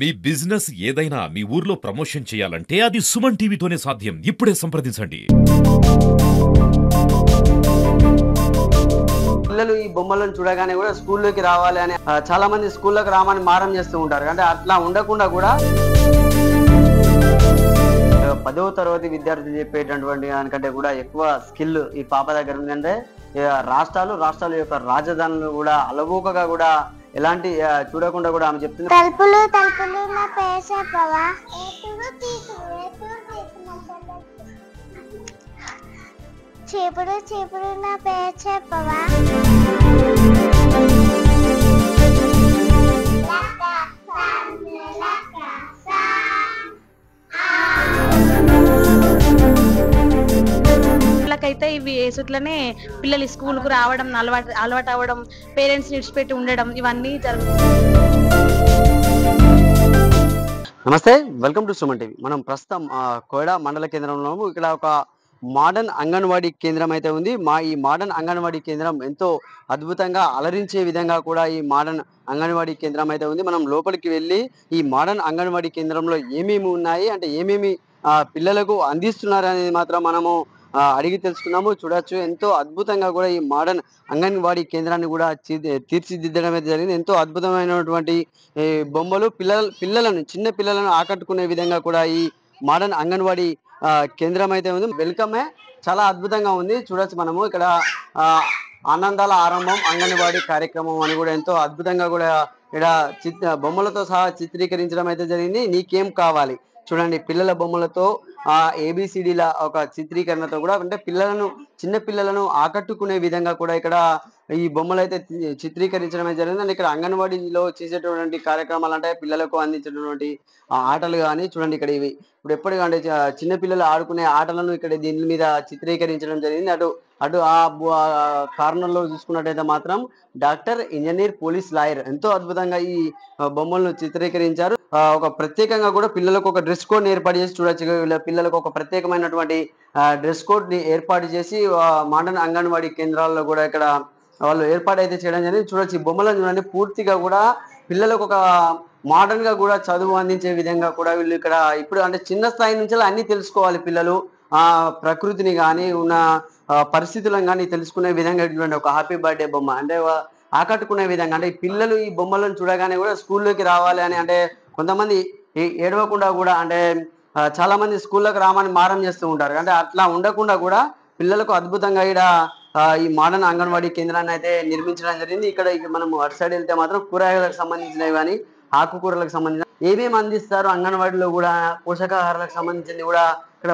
మీ business ఏదైనా మీ ఊర్లో promotion చేయాలంటే అది సుమన్ టీవీతోనే సాధ్యం. ఇప్పుడే సంప్రదించండి. పిల్లలు ఈ బొమ్మలను చూడగానే కూడా స్కూల్లోకి రావాలి అని చాలా మంది స్కూల్లోకి రామని మారం చేస్తూ ఉంటారు. అంటే అట్లా ఉండకుండా కూడా 10వ తరగతి విద్యార్థి చెప్పేటటువంటి దానికంటే కూడా ఎక్కువ స్కిల్ ఈ పాప దగ్గర ఉందంటే రాష్ట్రాల యొక్క రాజధానులు కూడా అలవోకగా కూడా ఎలాంటి చూడకుండా కూడా ఆమె చెప్తుంది. తలుపులు తలుపులు నా పేరు చెప్పవా? చీపుడు చీపుడు నా పేరు చెప్పవా? అయితే ఇవి వేసుట్లనే పిల్లలు స్కూల్కు రావడం అలవాటు అవ్వడం, పేరెంట్స్ విడిచిపెట్టి ఉండడం ఇవన్నీ జరుగుతుంది. నమస్తే, వెల్కమ్ టు సుమన్ టీవీ. మనం ప్రస్తుతం కోయడా మండల కేంద్రంలో ఇక్కడ ఒక మోడర్న్ అంగన్వాడీ కేంద్రం అయితే ఉంది. ఈ మోడర్న్ అంగన్వాడీ కేంద్రం ఎంతో అద్భుతంగా అలరించే విధంగా కూడా ఈ మోడర్న్ అంగన్వాడీ కేంద్రం అయితే ఉంది. మనం లోపలికి వెళ్ళి ఈ మోడర్న్ అంగన్వాడీ కేంద్రంలో ఏమేమి ఉన్నాయి, అంటే ఏమేమి పిల్లలకు అందిస్తున్నారు అనేది మాత్రం మనము అడిగి తెలుసుకున్నాము. చూడొచ్చు, ఎంతో అద్భుతంగా కూడా ఈ మోడర్న్ అంగన్వాడీ కేంద్రాన్ని కూడా తీర్చిదిద్దడం అయితే జరిగింది. ఎంతో అద్భుతమైనటువంటి బొమ్మలు చిన్న పిల్లలను ఆకట్టుకునే విధంగా కూడా ఈ మోడర్న్ అంగన్వాడీ కేంద్రం అయితే ఉంది. వెల్కమే చాలా అద్భుతంగా ఉంది. చూడొచ్చు, మనము ఇక్కడ ఆనందాల ఆరంభం అంగన్వాడీ కార్యక్రమం అని కూడా ఎంతో అద్భుతంగా కూడా ఇక్కడ బొమ్మలతో సహా చిత్రీకరించడం అయితే జరిగింది. నీకేం కావాలి చూడండి, పిల్లల బొమ్మలతో ఏబిసిడిల ఒక చిత్రీకరణతో కూడా, అంటే చిన్న పిల్లలను ఆకట్టుకునే విధంగా కూడా ఇక్కడ ఈ బొమ్మలు అయితే చిత్రీకరించడం అయితే జరిగింది. అంటే ఇక్కడ అంగన్వాడీలో చేసేటటువంటి కార్యక్రమాలు అంటే పిల్లలకు అందించేటటువంటి ఆటలు కానీ చూడండి, ఇక్కడ ఇవి ఇప్పుడు ఎప్పటికంటే చిన్న పిల్లలు ఆడుకునే ఆటలను ఇక్కడ దీని మీద చిత్రీకరించడం జరిగింది. అటు ఆ కార్నర్ లో చూసుకున్నట్టయితే మాత్రం డాక్టర్, ఇంజనీర్, పోలీస్, లాయర్ ఎంతో అద్భుతంగా ఈ బొమ్మలను చిత్రీకరించారు. ఒక ప్రత్యేకంగా కూడా పిల్లలకు ఒక డ్రెస్ కోడ్ ఏర్పాటు చేసి చూడొచ్చు. పిల్లలకు ఒక ప్రత్యేకమైనటువంటి డ్రెస్ కోడ్ ని ఏర్పాటు చేసి మోడర్న్ అంగన్వాడీ కేంద్రాల్లో కూడా ఇక్కడ వాళ్ళు ఏర్పాటు అయితే చేయడం జరిగింది. చూడొచ్చు, ఈ బొమ్మలను చూడండి, పూర్తిగా కూడా పిల్లలకు ఒక మోడర్న్ గా కూడా చదువు అందించే విధంగా కూడా వీళ్ళు ఇక్కడ ఇప్పుడు అంటే చిన్న స్థాయి నుంచి అన్ని తెలుసుకోవాలి పిల్లలు, ప్రకృతిని కానీ ఉన్న పరిస్థితులను కానీ తెలుసుకునే విధంగా ఇటువంటి ఒక హ్యాపీ బర్త్డే బొమ్మ అంటే ఆకట్టుకునే విధంగా, అంటే పిల్లలు ఈ బొమ్మలను చూడగానే కూడా స్కూల్లోకి రావాలి అని, అంటే కొంతమంది ఏడవకుండా కూడా, అంటే చాలా మంది స్కూల్లోకి రామని మారం చేస్తూ ఉంటారు. అంటే అట్లా ఉండకుండా కూడా పిల్లలకు అద్భుతంగా ఇక్కడ ఈ మోడర్న్ అంగన్వాడీ కేంద్రాన్ని అయితే నిర్మించడం జరిగింది. ఇక్కడ మనం అటు సైడ్ వెళ్తే మాత్రం కూరగాయలకు సంబంధించినవి కానీ ఆకుకూరలకు సంబంధించిన ఏమేమి అందిస్తారు అంగన్వాడీలో కూడా పోషకాహారాలకు సంబంధించింది కూడా ఇక్కడ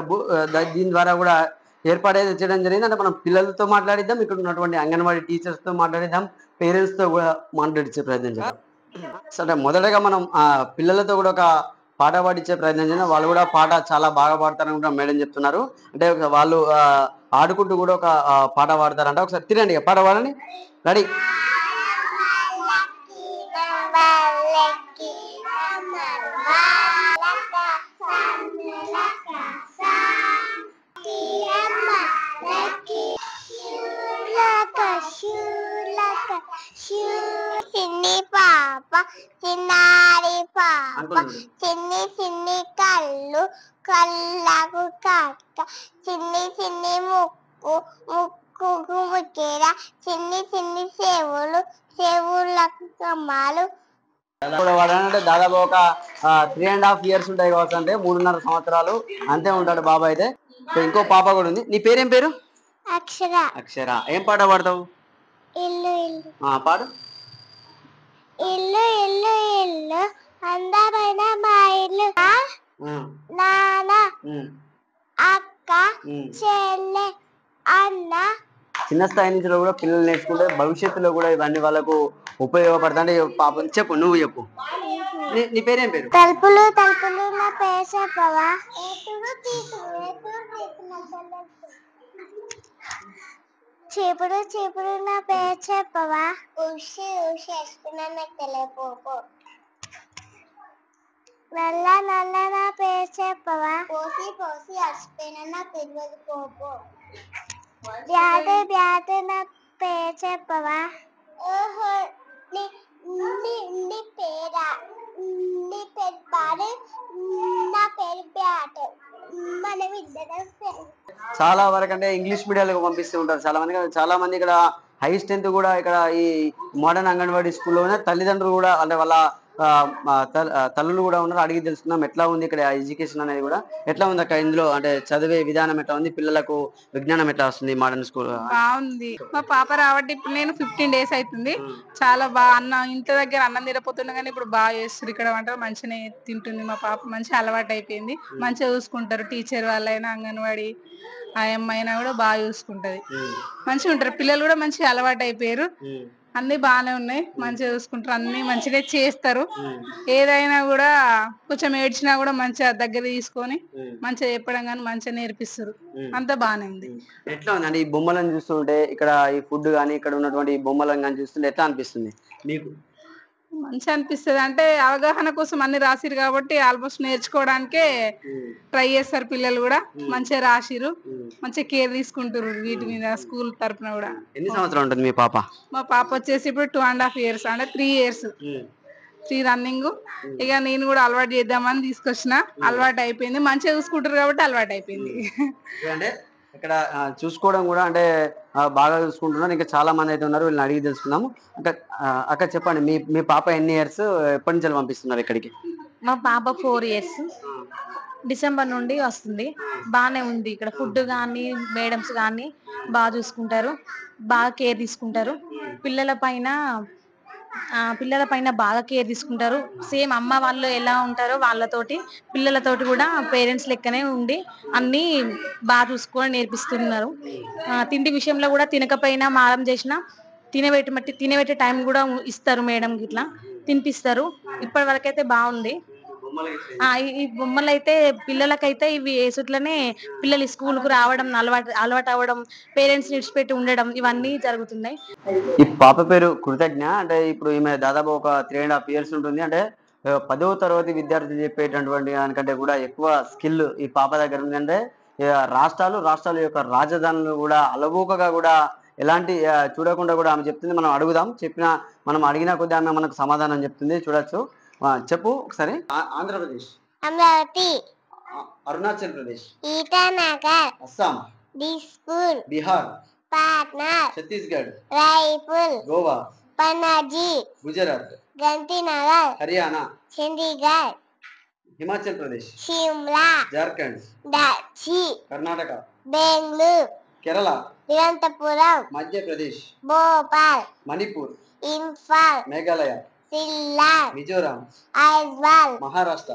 దీని ద్వారా కూడా ఏర్పాటైతే చేయడం జరిగింది. అంటే మనం పిల్లలతో మాట్లాడిద్దాం, ఇక్కడ ఉన్నటువంటి అంగన్వాడీ టీచర్స్ తో మాట్లాడిద్దాం, పేరెంట్స్ తో కూడా మాట్లాడించే ప్రయత్నం చేద్దాం. సరే, మొదటగా మనం పిల్లలతో కూడా ఒక పాట పాడించే ప్రయత్నం చేద్దాం. వాళ్ళు కూడా పాట చాలా బాగా పాడతారని కూడా మేడం చెప్తున్నారు. అంటే వాళ్ళు ఆడుకుంటూ కూడా ఒక పాట పాడతారంట. ఒకసారి తినండి, పాట పాడండి. రెడీ? చిన్ని పాప చిన్నారి పాప, చిన్ని చిన్ని కళ్ళు కళ్ళకు కక్క, చిన్ని చిన్ని ముక్కు ముక్కుకు ముక్కేర, చిన్ని చిన్ని చెవులు చెవులకు కమ్మాలు. వాడంటే దాదాపు ఒక 3.5 years ఉంటాయి కావచ్చు, అంటే 3.5 సంవత్సరాలు అంతే ఉంటాడు బాబా అయితే. ఇంకో పాప కూడా ఉంది. నీ పేరేం పేరు? అక్షర. అక్షర. ఏం పాట పాడతావు? ఇల్లు ఇల్లు పాడు. ఇల్లు ఇల్లు ఇల్లు అందమైన మా ఇల్లు, నాన్న అక్క చెల్లె అన్న. చిన్న స్థాయి నుంచి కూడా పిల్లలు నేర్చుకుంటే భవిష్యత్తులో కూడా ఇవన్నీ వాళ్ళకు ఉపయోగపడతాయి. అంటే పాపం చెప్పు, నువ్వు చెప్పు, నీ పేరేం పేరు? తలుపులు తలుపులు నా పేరు చెప్పవా? చీపుడు చీపుడు నా పేరు చెప్పవా? ఉషి ఉషి వేసుకున్నా నాకు తెలియపో. నల్ల నల్ల నా పేరు చెప్పవా? పోసి పోసి అలసిపోయినా నాకు తెలియదు పోపో. బ్యాట్ బ్యాట్ నా పేరు చెప్పవా? ఓహో, నీ పేరా? నీ పేరు పాడు, నా పేరు బ్యాట్. మనం ఇద్దరం చాలా వరకు అంటే ఇంగ్లీష్ మీడియాలకు పంపిస్తూ ఉంటారు చాలా మంది ఇక్కడ హై స్ట్రెంత్ కూడా ఇక్కడ ఈ మోడర్న్ అంగన్వాడీ స్కూల్లోనే తల్లిదండ్రులు కూడా అంటే వాళ్ళ తల్లులు కూడా ఉన్నారు. అడిగి తెలుసుకుందాం ఎట్లా ఉంది ఇక్కడ ఎడ్యుకేషన్ అనేది కూడా ఎట్లా ఉంది అక్కడ ఇందులో అంటే చదివే విధానం ఎట్లా ఉంది, పిల్లలకు విజ్ఞానం ఎట్లా వస్తుంది మోడర్న్ స్కూల్. బాగుంది. మా పాప రావట్టి ఇప్పుడు నేను 15 days అవుతుంది. చాలా బాగా ఇంటి దగ్గర అన్నం తినపోతున్నా కానీ ఇప్పుడు బాగా చేస్తారు. ఇక్కడ వంటలు మంచిగానే తింటుంది మా పాప. మంచిగా అలవాటు అయిపోయింది. మంచిగా చూసుకుంటారు టీచర్ వాళ్ళైనా అంగన్వాడీ ఆ అమ్మాయినా కూడా బాగా చూసుకుంటది. మంచిగా ఉంటారు పిల్లలు కూడా మంచిగా అలవాటు అయిపోయారు. అన్ని బాగానే ఉన్నాయి, మంచిగా చూసుకుంటారు, అన్ని మంచిగా చేస్తారు. ఏదైనా కూడా కొంచెం ఏడ్చినా కూడా మంచిగా దగ్గర తీసుకొని మంచిగా చెప్పడం కానీ మంచిగా నేర్పిస్తారు. అంతా బాగానే ఉంది. ఎట్లా ఉంది అంటే ఈ బొమ్మలను చూస్తుంటే ఇక్కడ ఈ ఫుడ్ కానీ ఇక్కడ ఉన్నటువంటి బొమ్మలను కానీ చూస్తుంటే ఎట్లా అనిపిస్తుంది మీకు? మంచిగా అనిపిస్తుంది. అంటే అవగాహన కోసం అన్ని రాసిరు కాబట్టి ఆల్మోస్ట్ నేర్చుకోవడానికే ట్రై చేస్తారు పిల్లలు కూడా. మంచిగా రాసిరు, మంచిగా కేర్ తీసుకుంటారు వీటి మీద స్కూల్ తరఫున కూడా. ఎన్ని సంవత్సరాలు ఉంటుంది మీ పాప? మా పాప వచ్చేసి ఇప్పుడు 2.5 years, అంటే 3 years 3 రన్నింగ్. ఇక నేను కూడా అలవాటు చేద్దామని తీసుకొచ్చిన. అలవాటు అయిపోయింది, మంచిగా చూసుకుంటారు కాబట్టి అలవాటు అయిపోయింది. అంటే ఇక్కడ చూసుకోవడం కూడా అంటే బాగా చూసుకుంటున్నారు. ఇంకా చాలా మంది అయితే ఉన్నారు, వీళ్ళని అడిగి తెలుసుకుందాము. అక్క చెప్పండి, మీ పాప ఎన్ని ఇయర్స్, ఎప్పటి నుంచి పంపిస్తున్నారు ఇక్కడికి? మా పాప 4 years, డిసెంబర్ నుండి వస్తుంది. బాగానే ఉంది ఇక్కడ. ఫుడ్ కానీ మేడమ్స్ కానీ బాగా చూసుకుంటారు, బాగా కేర్ తీసుకుంటారు. పిల్లల పైన బాగా కేర్ తీసుకుంటారు. సేమ్ అమ్మ వాళ్ళు ఎలా ఉంటారో వాళ్ళతోటి పిల్లలతోటి కూడా పేరెంట్స్ లెక్కనే ఉండి అన్ని బాగా చూసుకొని నేర్పిస్తున్నారు. తిండి విషయంలో కూడా తినకపోయినా మారం చేసినా తినబెట్టే టైం కూడా ఇస్తారు మేడం, ఇట్లా తినిపిస్తారు. ఇప్పటి వరకైతే బాగుంది. ఈ బొమ్మలు అయితే పిల్లలకైతే ఇవి వేసుట్లనే పిల్లలు స్కూల్ కు రావడం అలవాటు అవ్వడం, పేరెంట్స్ విడిచిపెట్టి ఉండడం ఇవన్నీ జరుగుతున్నాయి. ఈ పాప పేరు కృతజ్ఞ. అంటే ఇప్పుడు ఈమె దాదాపు ఒక 3.5 years ఉంటుంది. అంటే 10వ తరగతి విద్యార్థులు చెప్పేటటువంటి దానికంటే కూడా ఎక్కువ స్కిల్ ఈ పాప దగ్గర ఉంది. అంటే రాష్ట్రాల యొక్క రాజధానులు కూడా అలవోకగా కూడా ఎలాంటి చూడకుండా కూడా ఆమె చెప్తుంది. మనం అడుగుదాం, మనం అడిగిన కొద్ది ఆమె మనకు సమాధానం చెప్తుంది. చూడొచ్చు. చెప్పు ఒకసారి. Andhra Pradesh, Amaravati, Arunachal Pradesh, Itanagar, Assam, Dispur, Bihar, Patna, Chhattisgarh, Raipur, Goa, Panaji, Gujarat, గంటినగర్, Haryana, Chandigarh, Himachal Pradesh, Shimla, Jharkhand, డాచి, Karnataka, Bengaluru, Kerala, Thiruvananthapuram, Madhya Pradesh, Bhopal, Manipur, Imphal, Meghalaya, cellar, Mizoram, Aizawl, Maharashtra,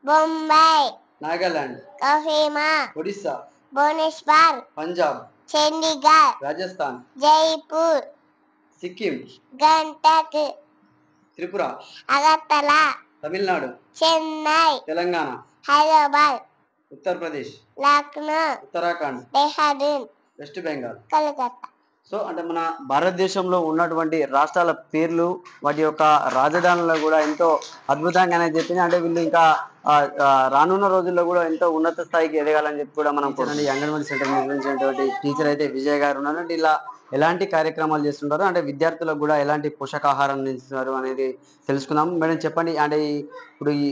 Bombay, Nagaland, Kohima, Odisha, Bhubaneswar, Punjab, Chandigarh, Rajasthan, Jaipur, Sikkim, గంటక్, Tripura, Agartala, Tamil Nadu, Chennai, Telangana, Hyderabad, Uttar Pradesh, Lucknow, Uttarakhand, Dehradun, west Bengal. Calcutta. So అంటే మన భారతదేశంలో ఉన్నటువంటి రాష్ట్రాల పేర్లు వాటి యొక్క రాజధానులు కూడా ఎంతో అద్భుతంగానే చెప్పింది. అంటే వీళ్ళు ఇంకా రానున్న రోజుల్లో కూడా ఎంతో ఉన్నత స్థాయికి ఎదగాలని చెప్పి కూడా మనం చూడండి. అంగన్వాడీ సెంటర్ నిర్వహించినటువంటి టీచర్ అయితే విజయ్ గారు ఉన్నారు. అంటే ఇలా ఎలాంటి కార్యక్రమాలు చేస్తుంటారు, అంటే విద్యార్థులకు కూడా ఎలాంటి పోషకాహారం అందిస్తున్నారు అనేది తెలుసుకుందాం. మేడం చెప్పండి, అంటే ఇప్పుడు ఈ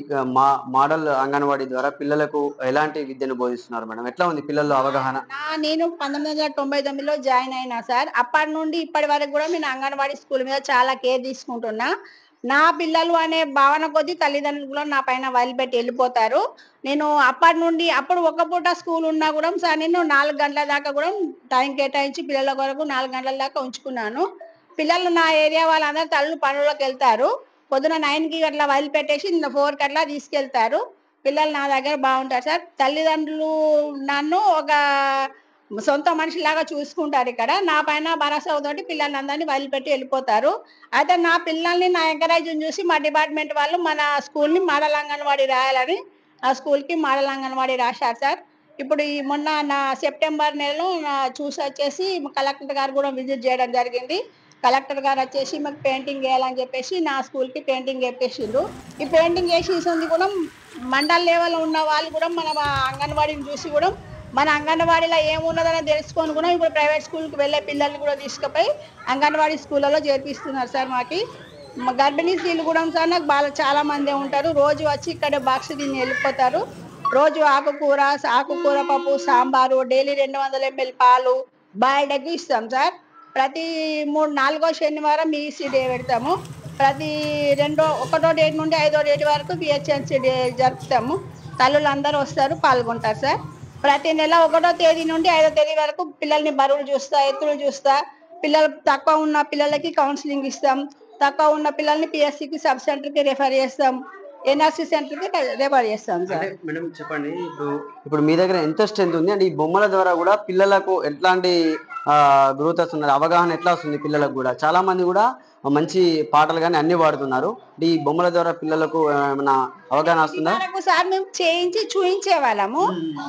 మోడల్ అంగన్వాడీ ద్వారా పిల్లలకు ఎలాంటి విద్యను బోధిస్తున్నారు మేడం? ఎట్లా ఉంది పిల్లల్లో అవగాహన? నేను 1999లో జాయిన్ అయినా సార్. అప్పటి నుండి ఇప్పటి వరకు కూడా నేను అంగన్వాడీ స్కూల్ మీద చాలా కేర్ తీసుకుంటున్నా. నా పిల్లలు అనే భావన కొద్దీ తల్లిదండ్రులు కూడా నా పైన వదిలిపెట్టి వెళ్ళిపోతారు. నేను అప్పటి నుండి అప్పుడు ఒక పూట స్కూల్ ఉన్నా కూడా సార్ నేను 4 గంటల దాకా కూడా టైం కేటాయించి పిల్లల కొరకు 4 గంటల దాకా ఉంచుకున్నాను. పిల్లలు నా ఏరియా వాళ్ళందరూ తల్లు పనులకు వెళ్తారు. పొద్దున 9కి అట్లా వదిలిపెట్టేసి 4కి అట్లా తీసుకెళ్తారు. పిల్లలు నా దగ్గర బాగుంటారు సార్. తల్లిదండ్రులు నన్ను ఒక సొంత మనిషిలాగా చూసుకుంటారు. ఇక్కడ నా పైన భరోసా తోటి పిల్లల్ని అందరినీ వదిలిపెట్టి వెళ్ళిపోతారు. అయితే నా పిల్లల్ని నా ఎంకరేజ్ చూసి మా డిపార్ట్మెంట్ వాళ్ళు మన స్కూల్ని మోడల్ అంగన్వాడీ రాయాలని ఆ స్కూల్కి మోడల్ అంగన్వాడీ రాశారు సార్. ఇప్పుడు ఈ మొన్న నా సెప్టెంబర్ నెలలో చూసి వచ్చేసి కలెక్టర్ గారు కూడా విజిట్ చేయడం జరిగింది. కలెక్టర్ గారు వచ్చేసి మాకు పెయింటింగ్ వేయాలని చెప్పేసి నా స్కూల్కి పెయింటింగ్ వేసేసిండ్రు. ఈ పెయింటింగ్ వేసేసింది కూడా మండల్ లెవెల్ ఉన్న వాళ్ళు కూడా మన అంగన్వాడీని చూసి కూడా మన అంగన్వాడీలో ఏమున్నదని తెలుసుకొని కూడా ఇప్పుడు ప్రైవేట్ స్కూల్కి వెళ్ళే పిల్లల్ని కూడా తీసుకుపోయి అంగన్వాడీ స్కూళ్ళలో చేర్పిస్తున్నారు సార్. మాకు గర్భిణీ స్త్రీలు కూడా సార్ నాకు చాలా మంది ఉంటారు. రోజు వచ్చి ఇక్కడ బాక్స్ తిని వెళ్ళిపోతారు. రోజు ఆకుకూర పప్పు, సాంబారు, డైలీ 200 ml పాలు, బాయిల్డ్ ఎగ్ ఇస్తాం సార్. ప్రతి 4వ శనివారం ఈసీ డే పెడతాము. ప్రతి 1వ డేట్ నుండి 5వ డేట్ వరకు బిహెచ్ఎంసీ డే జరుపుతాము. తల్లులు అందరూ వస్తారు, పాల్గొంటారు సార్. ప్రతి నెల 1వ తేదీ నుండి 5వ తేదీ వరకు పిల్లల్ని బరువులు చూస్తా, ఎత్తులు చూస్తా. పిల్లలు తక్కువ ఉన్న పిల్లలకి కౌన్సిలింగ్ ఇస్తాం. తక్కువ ఉన్న పిల్లల్ని పిఎస్సికి సబ్ సెంటర్కి రెఫర్ చేస్తాం. ఎన్ఆర్సీ సెంటర్కి రెఫర్ చేస్తాం సార్. మేడం చెప్పండి, ఇప్పుడు మీ దగ్గర ఎంత స్ట్రెంత్ ఉంది అంటే ఈ బొమ్మల ద్వారా కూడా పిల్లలకు ఎట్లాంటి గ్రోత్ వస్తున్నది, అవగాహన ఎట్లా వస్తుంది పిల్లలకు కూడా? చాలా మంది కూడా మంచి పాటలు కానీ అన్ని పాడుతున్నారు. ఈ బొమ్మల ద్వారా పిల్లలకు ఏమైనా అవగాహన వస్తుందా? సార్ మేము చేయించి చూయించే వాళ్ళము.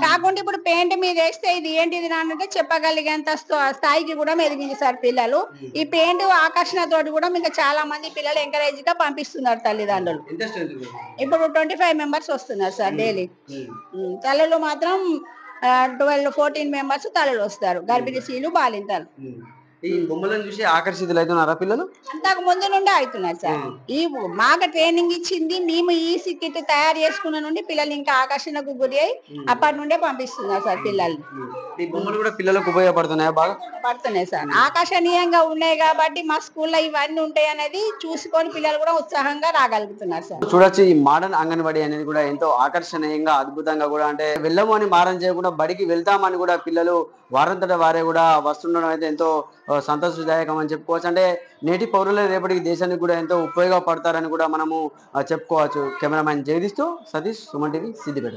కాకుండా ఇప్పుడు పెయింట్ మీద వేస్తే ఇది ఏంటిది అంటే చెప్పగలిగేంత స్థాయికి కూడా ఎదిగింది సార్ పిల్లలు. ఈ పెయింట్ ఆకర్షణ తోటి కూడా మీకు చాలా మంది పిల్లలు ఎంకరేజ్ గా పంపిస్తున్నారు తల్లిదండ్రులు. ఇప్పుడు 25 members వస్తున్నారు సార్ డైలీ. తల్లులు మాత్రం 14 members తల్లులు వస్తారు, గర్భిణీ స్త్రీలు, బాలింతలు. ఈ బొమ్మలను చూసి ఆకర్షితులు అవుతున్నారా పిల్లలు? అంతకు ముందు నుండి అవుతున్నారు సార్. ఈ మాకు ట్రైనింగ్ ఇచ్చింది, మేము ఈ కిట్ తయారు చేసుకున్న నుండి పిల్లలు ఇంకా ఆకర్షణకు గురి అయి అప్పటి నుండే పంపిస్తున్నారు సార్ పిల్లల్ని. ఈ బొమ్మలు కూడా పిల్లలకు ఉపయోగపడుతున్నాయా? బాగా పడుతున్నాయి సార్. ఆకర్షణీయంగా ఉన్నాయి కాబట్టి మా స్కూల్లో ఇవన్నీ ఉంటాయి అనేది చూసుకొని పిల్లలు కూడా ఉత్సాహంగా రాగలుగుతున్నారు సార్. చూడొచ్చు, ఈ మోడర్న్ అంగన్వాడీ అనేది కూడా ఎంతో ఆకర్షణీయంగా, అద్భుతంగా కూడా, అంటే వెళ్ళము అని మారం చేయకుండా బడికి వెళ్తామని కూడా పిల్లలు వారంతట వారే కూడా వస్తుండడం అయితే ఎంతో సంతోషదాయకం అని చెప్పుకోవచ్చు. అంటే నేటి పౌరులే రేపటికి దేశానికి కూడా ఎంతో ఉపయోగపడతారని కూడా మనము చెప్పుకోవచ్చు. కెమెరామ్యాన్ జగదీష్తో సతీష్, సుమన్ టీవీ, సిద్దిపేట.